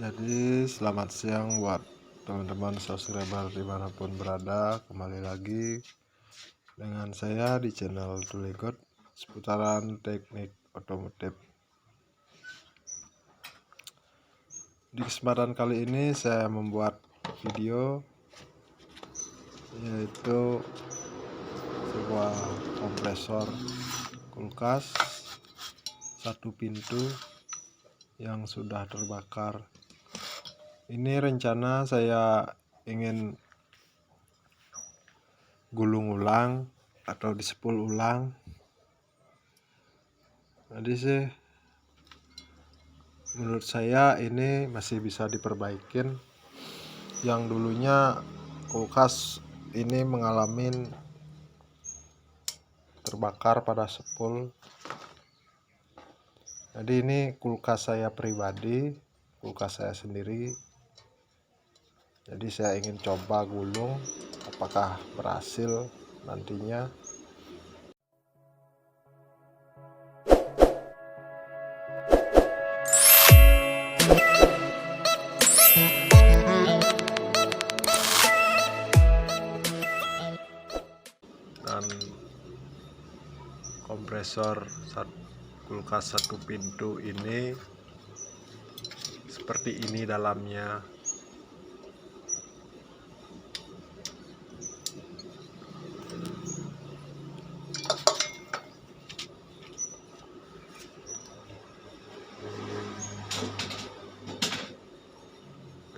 Jadi selamat siang buat teman-teman subscriber dimanapun berada. Kembali lagi dengan saya di channel Tulegot seputaran teknik otomotif. Di kesempatan kali ini saya membuat video yaitu sebuah kompresor kulkas satu pintu yang sudah terbakar. Ini rencana saya ingin gulung ulang atau disepul ulang. Jadi sih menurut saya ini masih bisa diperbaikin. Yang dulunya kulkas ini mengalami terbakar pada sepul. Jadi ini kulkas saya pribadi, kulkas saya sendiri. Jadi saya ingin coba gulung apakah berhasil nantinya. Dan kompresor kulkas satu pintu ini seperti ini dalamnya.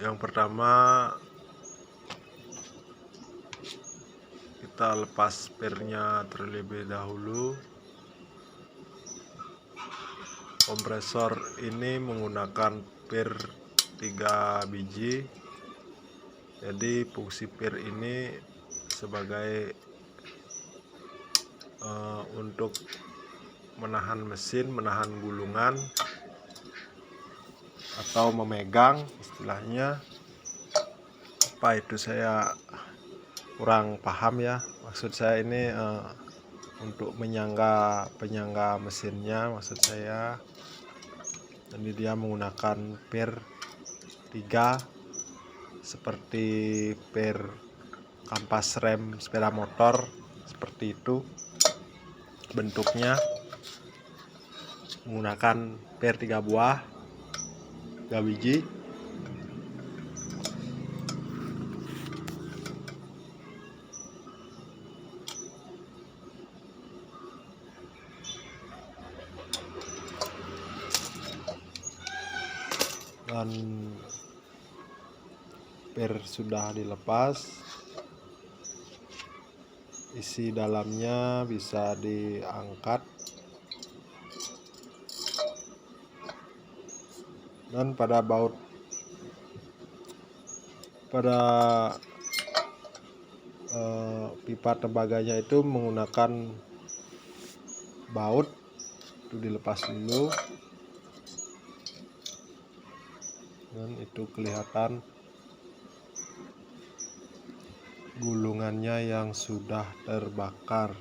Yang pertama kita lepas spare-nya terlebih dahulu. Kompresor ini menggunakan pir 3 biji. Jadi fungsi pir ini sebagai untuk menahan mesin, menahan gulungan atau memegang istilahnya. Apa itu saya kurang paham ya. Maksud saya ini untuk penyangga mesinnya maksud saya. Jadi dia menggunakan pir 3 seperti pir kampas rem sepeda motor, seperti itu bentuknya, menggunakan pir 3 buah, 3 biji. Dan pir sudah dilepas, isi dalamnya bisa diangkat dan pada pipa tembaganya itu menggunakan baut. Itu dilepas dulu dan itu kelihatan gulungannya yang sudah terbakar.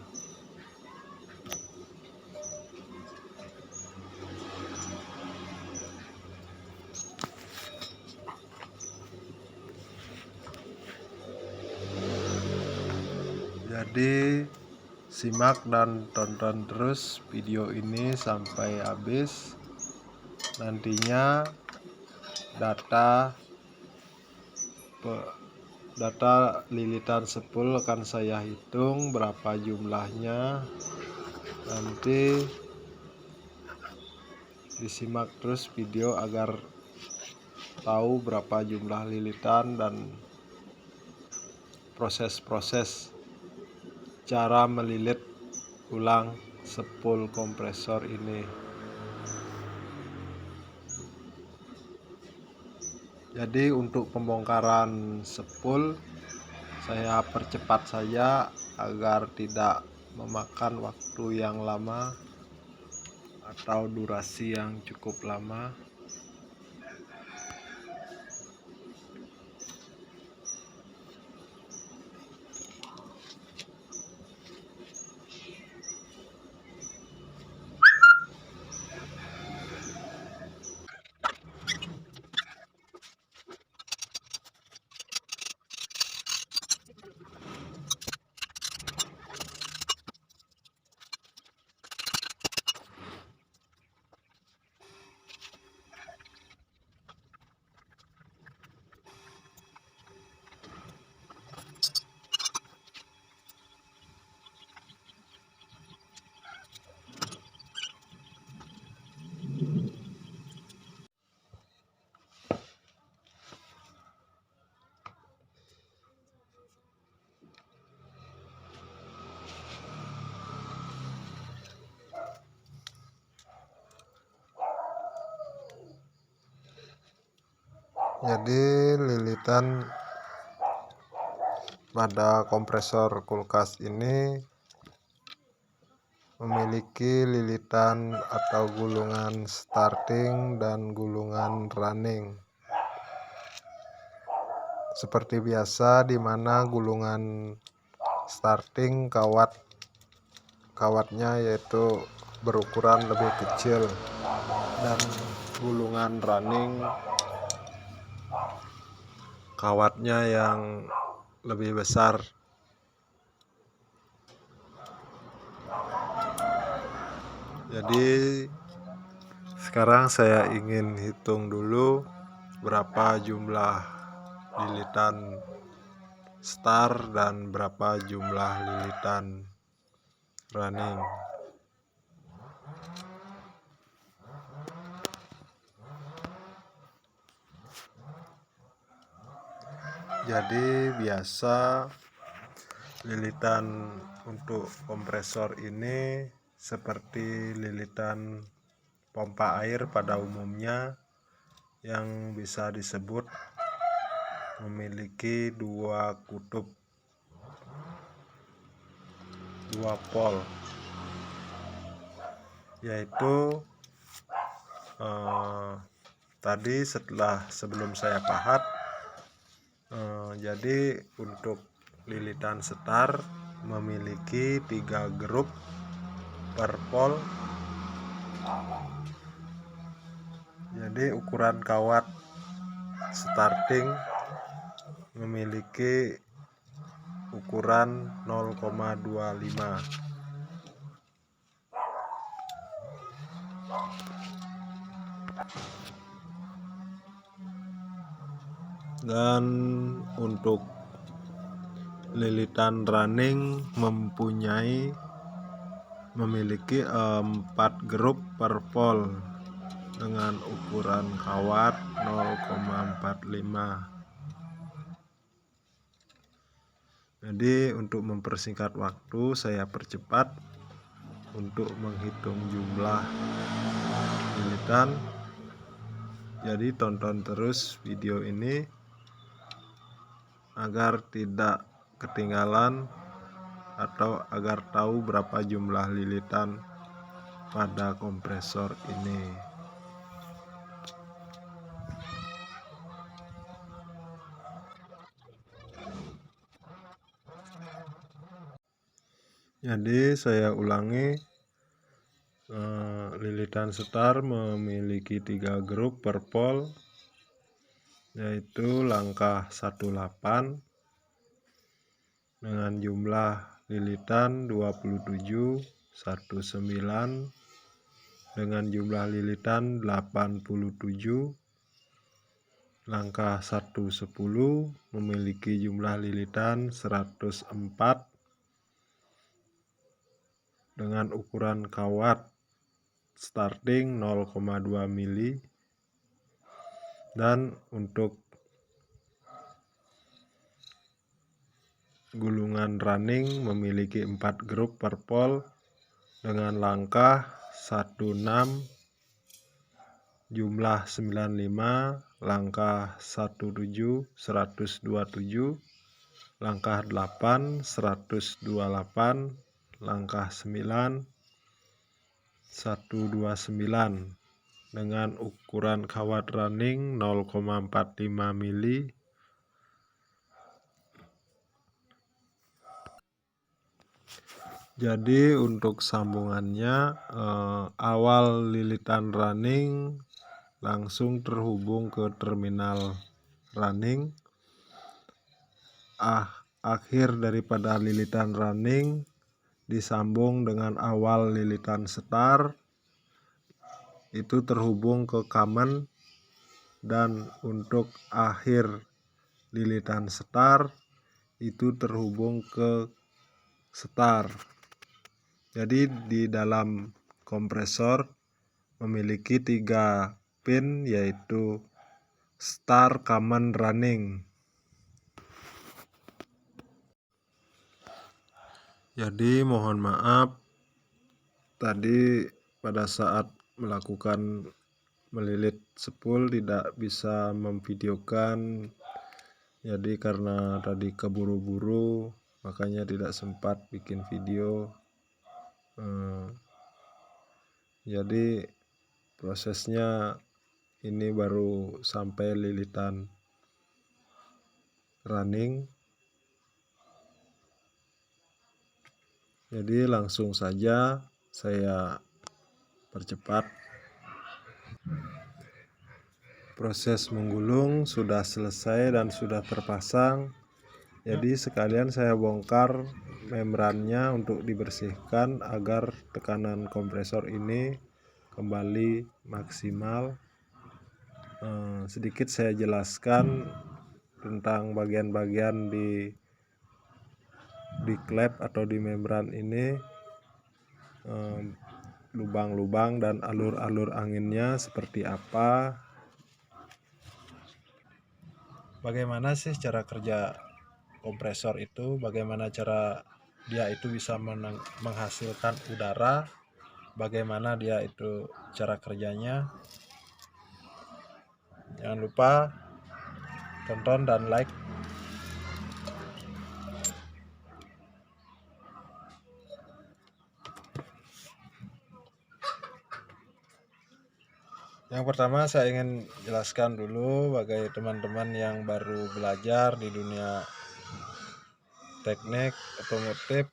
Jadi simak dan tonton terus video ini sampai habis. Nantinya data lilitan sepul akan saya hitung berapa jumlahnya. Nanti disimak terus video agar tahu berapa jumlah lilitan dan proses-proses cara melilit ulang sepul kompresor ini. Jadi untuk pembongkaran sepul saya percepat saja agar tidak memakan waktu yang lama atau durasi yang cukup lama. Jadi lilitan pada kompresor kulkas ini memiliki lilitan atau gulungan starting dan gulungan running. Seperti biasa, di mana gulungan starting kawatnya yaitu berukuran lebih kecil, dan gulungan running kawatnya yang lebih besar. Jadi sekarang saya ingin hitung dulu berapa jumlah lilitan star dan berapa jumlah lilitan running. Jadi biasa lilitan untuk kompresor ini seperti lilitan pompa air pada umumnya, yang bisa disebut memiliki dua kutub, dua pol, yaitu tadi sebelum saya pahat, jadi untuk lilitan setar memiliki 3 grup per pol. Jadi ukuran kawat starting memiliki ukuran 0,25. Dan untuk lilitan running memiliki 4 grup per pol dengan ukuran kawat 0,45. Jadi untuk mempersingkat waktu, saya percepat untuk menghitung jumlah lilitan. Jadi tonton terus video ini agar tidak ketinggalan atau agar tahu berapa jumlah lilitan pada kompresor ini. Jadi saya ulangi, lilitan setar memiliki 3 grup per pol, yaitu langkah 18 dengan jumlah lilitan 27, 19 dengan jumlah lilitan 87. Langkah 110 memiliki jumlah lilitan 104 dengan ukuran kawat starting 0,2 mili. Dan untuk gulungan running memiliki 4 grup per pol dengan langkah 16 jumlah 95, langkah 17 127, langkah 8 128, langkah 9 129 dengan ukuran kawat running 0,45 mili. Jadi untuk sambungannya, awal lilitan running langsung terhubung ke terminal running. Akhir daripada lilitan running disambung dengan awal lilitan setar, itu terhubung ke common. Dan untuk akhir lilitan setar itu terhubung ke setar. Jadi di dalam kompresor memiliki 3 pin, yaitu star, common, running. Jadi mohon maaf tadi pada saat melakukan melilit spool, tidak bisa memvideokan. Jadi karena tadi keburu-buru makanya tidak sempat bikin video. Jadi prosesnya ini baru sampai lilitan running. Jadi langsung saja saya percepat. Proses menggulung sudah selesai dan sudah terpasang. Jadi sekalian saya bongkar membrannya untuk dibersihkan agar tekanan kompresor ini kembali maksimal. Sedikit saya jelaskan tentang bagian-bagian di klep atau di membran ini, lubang-lubang dan alur-alur anginnya seperti apa. Bagaimana sih cara kerja kompresor itu, bagaimana cara dia itu bisa menghasilkan udara, bagaimana dia itu cara kerjanya. Jangan lupa tonton dan like. Yang pertama saya ingin jelaskan dulu bagi teman-teman yang baru belajar di dunia teknik otomotif,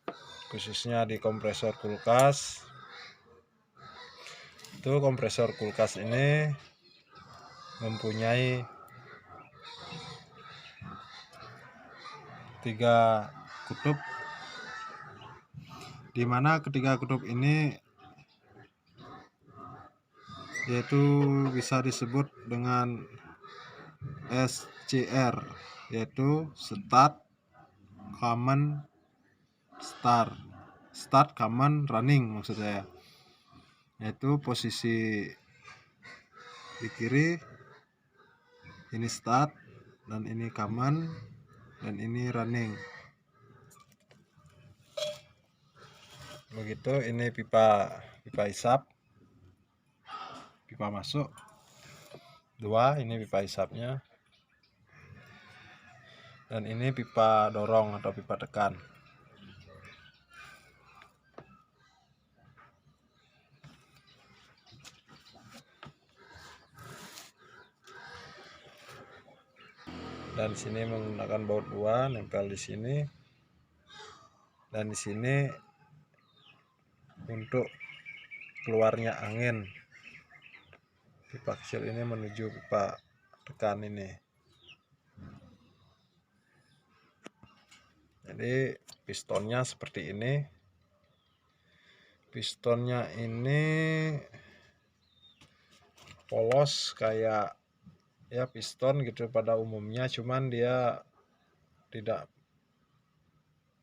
khususnya di kompresor kulkas. Itu kompresor kulkas ini mempunyai 3 kutub, di mana ketiga kutub ini yaitu bisa disebut dengan SCR, yaitu start, common, start, common, running maksud saya. Yaitu posisi di kiri ini start, dan ini common, dan ini running. Begitu, ini pipa hisap, pipa masuk 2, ini pipa hisapnya, dan ini pipa dorong atau pipa tekan. Dan di sini menggunakan baut 2 nempel di sini, dan di sini untuk keluarnya angin pipa kecil ini menuju pipa tekan ini. Jadi pistonnya seperti ini. Pistonnya ini polos kayak ya piston gitu pada umumnya, cuman dia tidak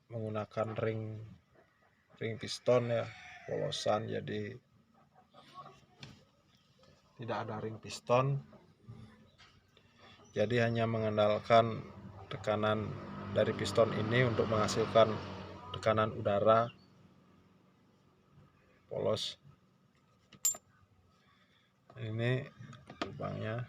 menggunakan ring piston ya, polosan, jadi tidak ada ring piston. Jadi hanya mengandalkan tekanan dari piston ini untuk menghasilkan tekanan udara polos. Ini lubangnya.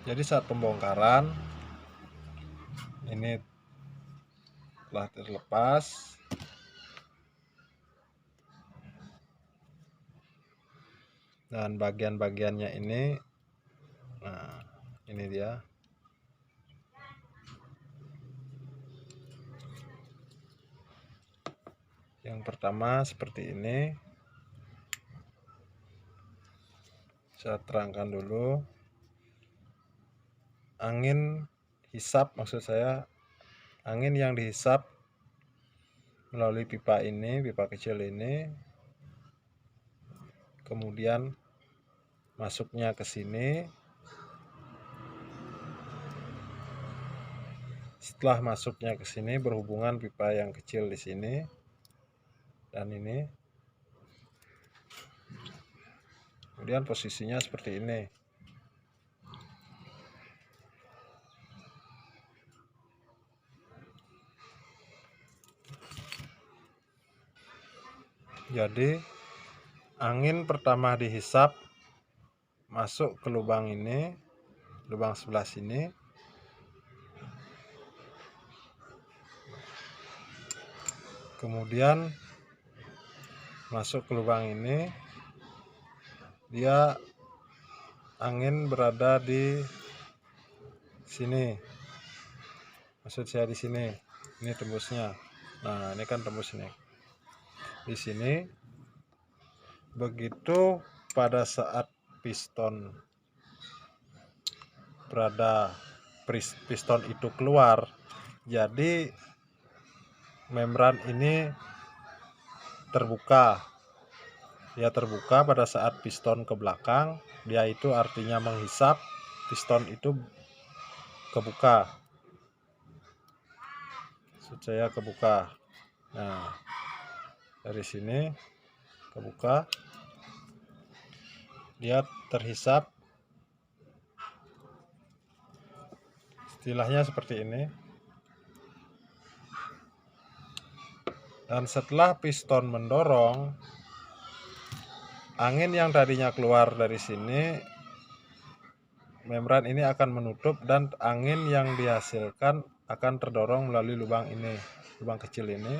Jadi saat pembongkaran ini telah terlepas. Dan bagian-bagiannya ini, nah ini dia. Yang pertama seperti ini. Saya terangkan dulu. Angin hisap, maksud saya angin yang dihisap melalui pipa ini, pipa kecil ini, kemudian masuknya ke sini. Setelah masuknya ke sini berhubungan pipa yang kecil di sini dan ini. Kemudian posisinya seperti ini. Jadi angin pertama dihisap masuk ke lubang ini, lubang sebelah sini. Kemudian masuk ke lubang ini. Dia angin berada di sini. Maksud saya di sini. Ini tembusnya. Nah, ini kan tembus nih. Di sini. Begitu pada saat piston itu keluar, jadi membran ini terbuka. Dia terbuka pada saat piston ke belakang, dia itu artinya menghisap, piston itu kebuka. Saya kebuka. Nah, dari sini kebuka, dia terhisap. Istilahnya seperti ini. Dan setelah piston mendorong, angin yang tadinya keluar dari sini, membran ini akan menutup dan angin yang dihasilkan akan terdorong melalui lubang ini, lubang kecil ini.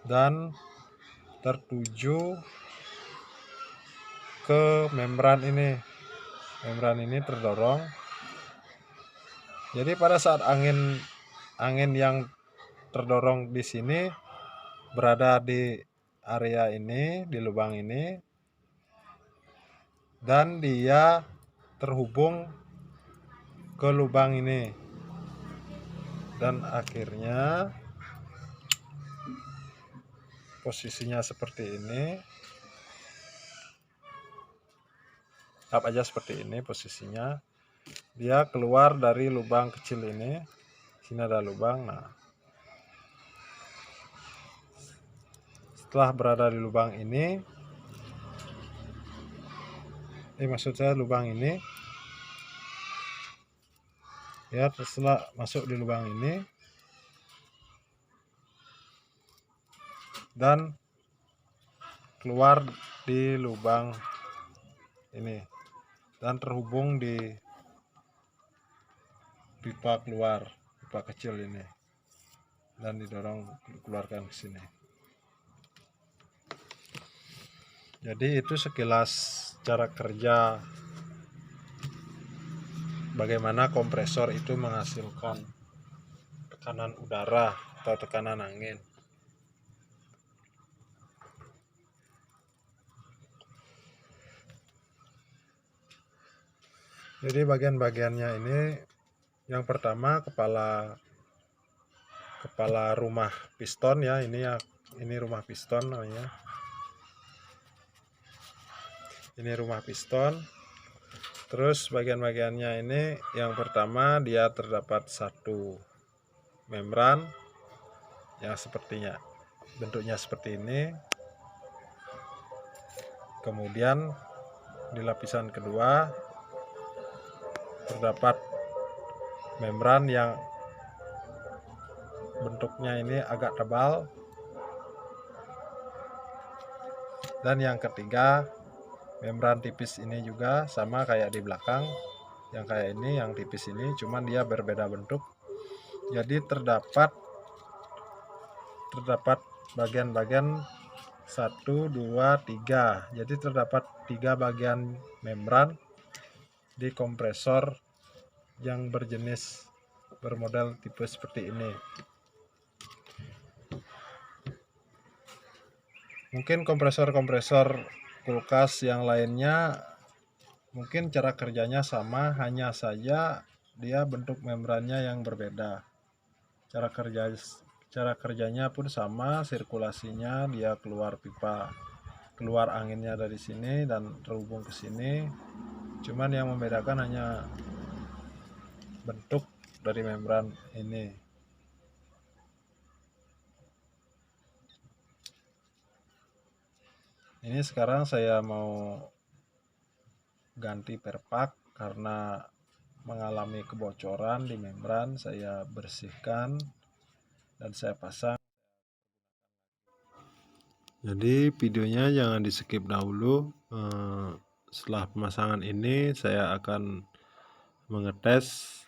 Dan tertuju ke membran ini. Membran ini terdorong. Jadi pada saat angin yang terdorong di sini berada di area ini, di lubang ini, dan dia terhubung ke lubang ini, dan akhirnya posisinya seperti ini. Tap aja seperti ini posisinya. Dia keluar dari lubang kecil ini. Sini ada lubang. Nah, setelah berada di lubang ini, maksud saya lubang ini, ya, setelah masuk di lubang ini dan keluar di lubang ini dan terhubung di pipa keluar, pipa kecil ini, dan didorong keluarkan ke sini. Jadi itu sekilas cara kerja bagaimana kompresor itu menghasilkan tekanan udara atau tekanan angin. Jadi bagian-bagiannya ini, yang pertama kepala rumah piston ya, ini rumah piston namanya. Ini rumah piston. Terus bagian-bagiannya ini, yang pertama dia terdapat satu membran yang sepertinya bentuknya seperti ini. Kemudian di lapisan kedua terdapat membran yang bentuknya ini agak tebal. Dan yang ketiga, membran tipis ini juga sama kayak di belakang, yang kayak ini, yang tipis ini, cuman dia berbeda bentuk. Jadi terdapat bagian-bagian 1, 2, 3. Jadi terdapat 3 bagian membran di kompresor yang bermodel tipe seperti ini. Mungkin kompresor-kompresor kulkas yang lainnya mungkin cara kerjanya sama, hanya saja dia bentuk membrannya yang berbeda. Cara kerjanya pun sama, sirkulasinya dia keluar pipa, keluar anginnya dari sini dan terhubung ke sini. Cuman yang membedakan hanya bentuk dari membran ini. Ini sekarang saya mau ganti perpak karena mengalami kebocoran di membran. Saya bersihkan dan saya pasang. Jadi videonya jangan di skip dahulu. Setelah pemasangan ini saya akan mengetes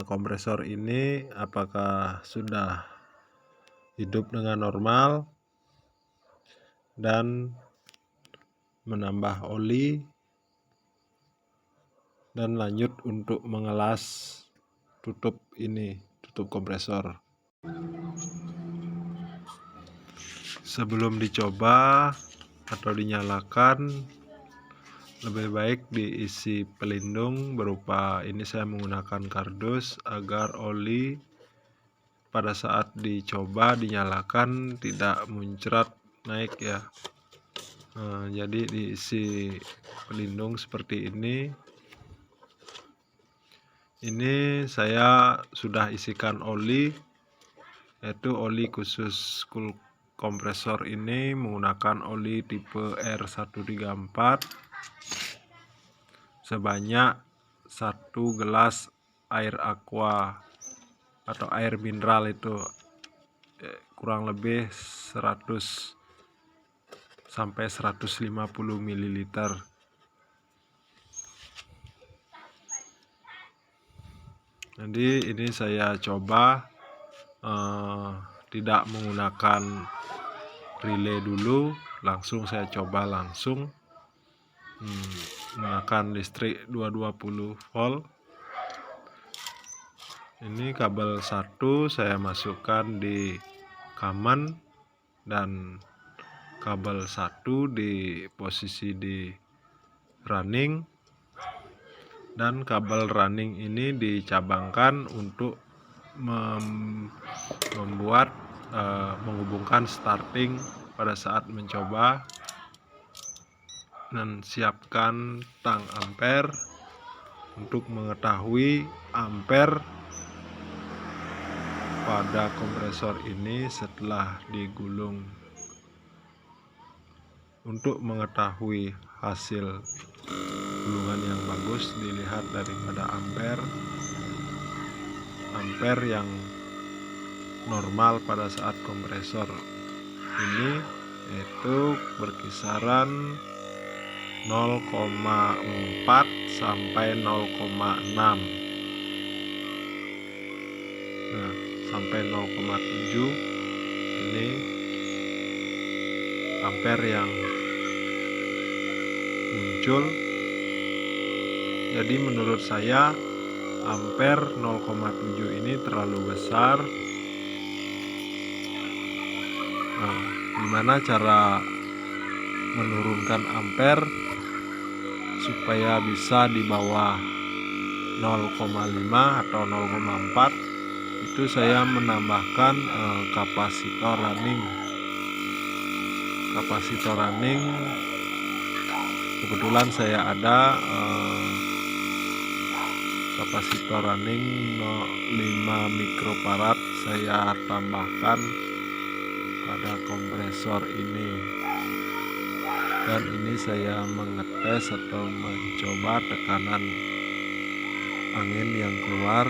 kompresor ini apakah sudah hidup dengan normal dan menambah oli, dan lanjut untuk mengelas tutup kompresor. Sebelum dicoba atau dinyalakan, lebih baik diisi pelindung berupa ini, saya menggunakan kardus agar oli pada saat dicoba dinyalakan tidak muncrat naik ya. Jadi diisi pelindung seperti ini. Ini saya sudah isikan oli, yaitu oli khusus kompresor ini menggunakan oli tipe R134 sebanyak 1 gelas air aqua atau air mineral, itu kurang lebih 100 sampai 150 ml. Jadi ini saya coba tidak menggunakan relay dulu, langsung saya coba langsung menggunakan listrik 220 volt. Ini kabel 1 saya masukkan di common dan kabel 1 di posisi di running, dan kabel running ini dicabangkan untuk membuat menghubungkan starting pada saat mencoba, dan siapkan tang ampere untuk mengetahui ampere pada kompresor ini setelah digulung. Untuk mengetahui hasil gulungan yang bagus dilihat daripada ampere yang normal pada saat kompresor ini, yaitu berkisaran 0,4 sampai 0,6. Nah, sampai 0,7 ini ampere yang muncul. Jadi menurut saya ampere 0,7 ini terlalu besar. Nah, gimana cara menurunkan ampere supaya bisa di bawah 0,5 atau 0,4? Itu saya menambahkan kapasitor running. Kebetulan saya ada kapasitor running 5 mikrofarad, saya tambahkan pada kompresor ini, dan ini saya mengetes atau mencoba tekanan angin yang keluar.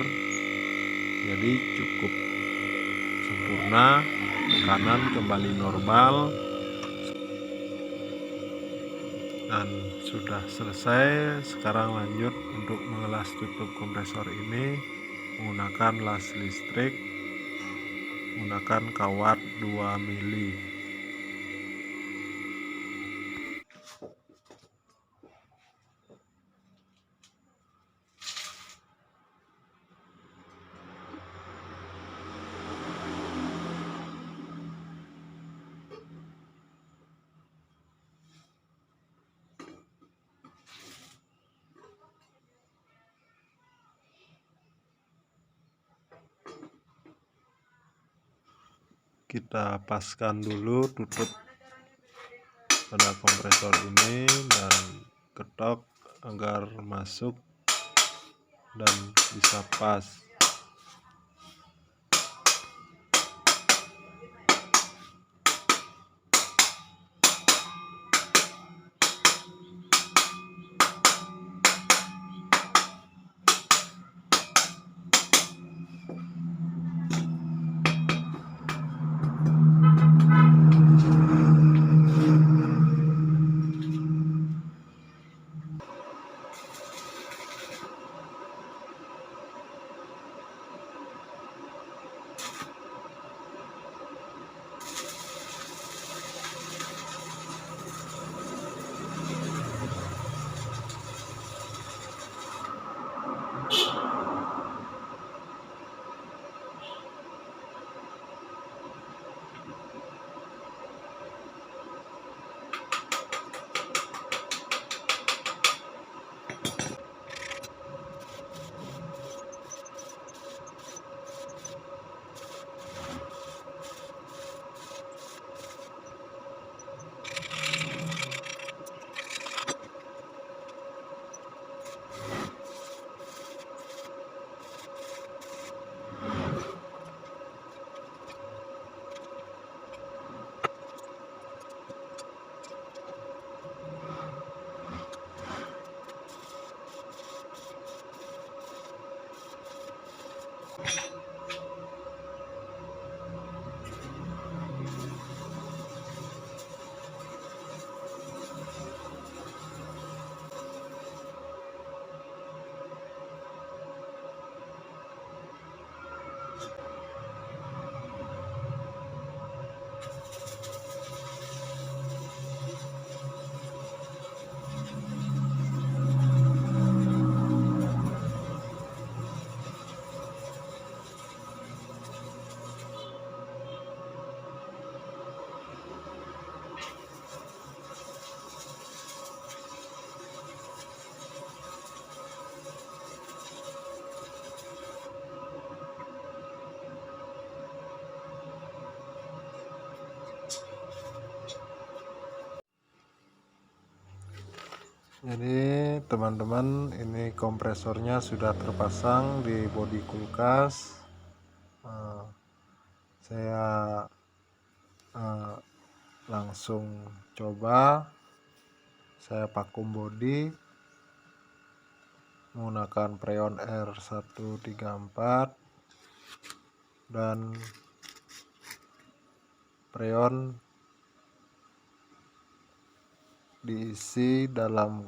Jadi cukup sempurna, tekanan kembali normal, dan sudah selesai. Sekarang lanjut untuk mengelas tutup kompresor ini menggunakan las listrik, menggunakan kawat 2 mili. Kita paskan dulu tutup pada kompresor ini dan ketok agar masuk dan bisa pas. Jadi teman-teman, ini kompresornya sudah terpasang di bodi kulkas. Saya langsung coba, saya vakum bodi menggunakan freon R134 dan freon diisi dalam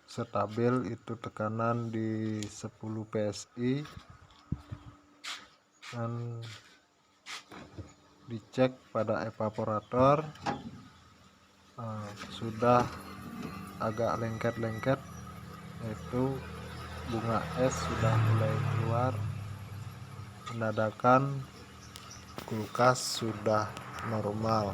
stabil itu tekanan di 10 psi, dan dicek pada evaporator sudah agak lengket-lengket, yaitu bunga es sudah mulai keluar, menandakan kulkas sudah normal.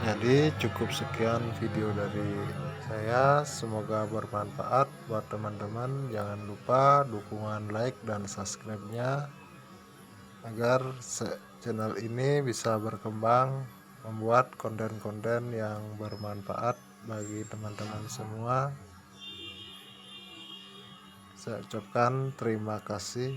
Jadi cukup sekian video dari saya, semoga bermanfaat buat teman-teman. Jangan lupa dukungan like dan subscribe-nya agar channel ini bisa berkembang membuat konten-konten yang bermanfaat bagi teman-teman semua. Saya ucapkan terima kasih.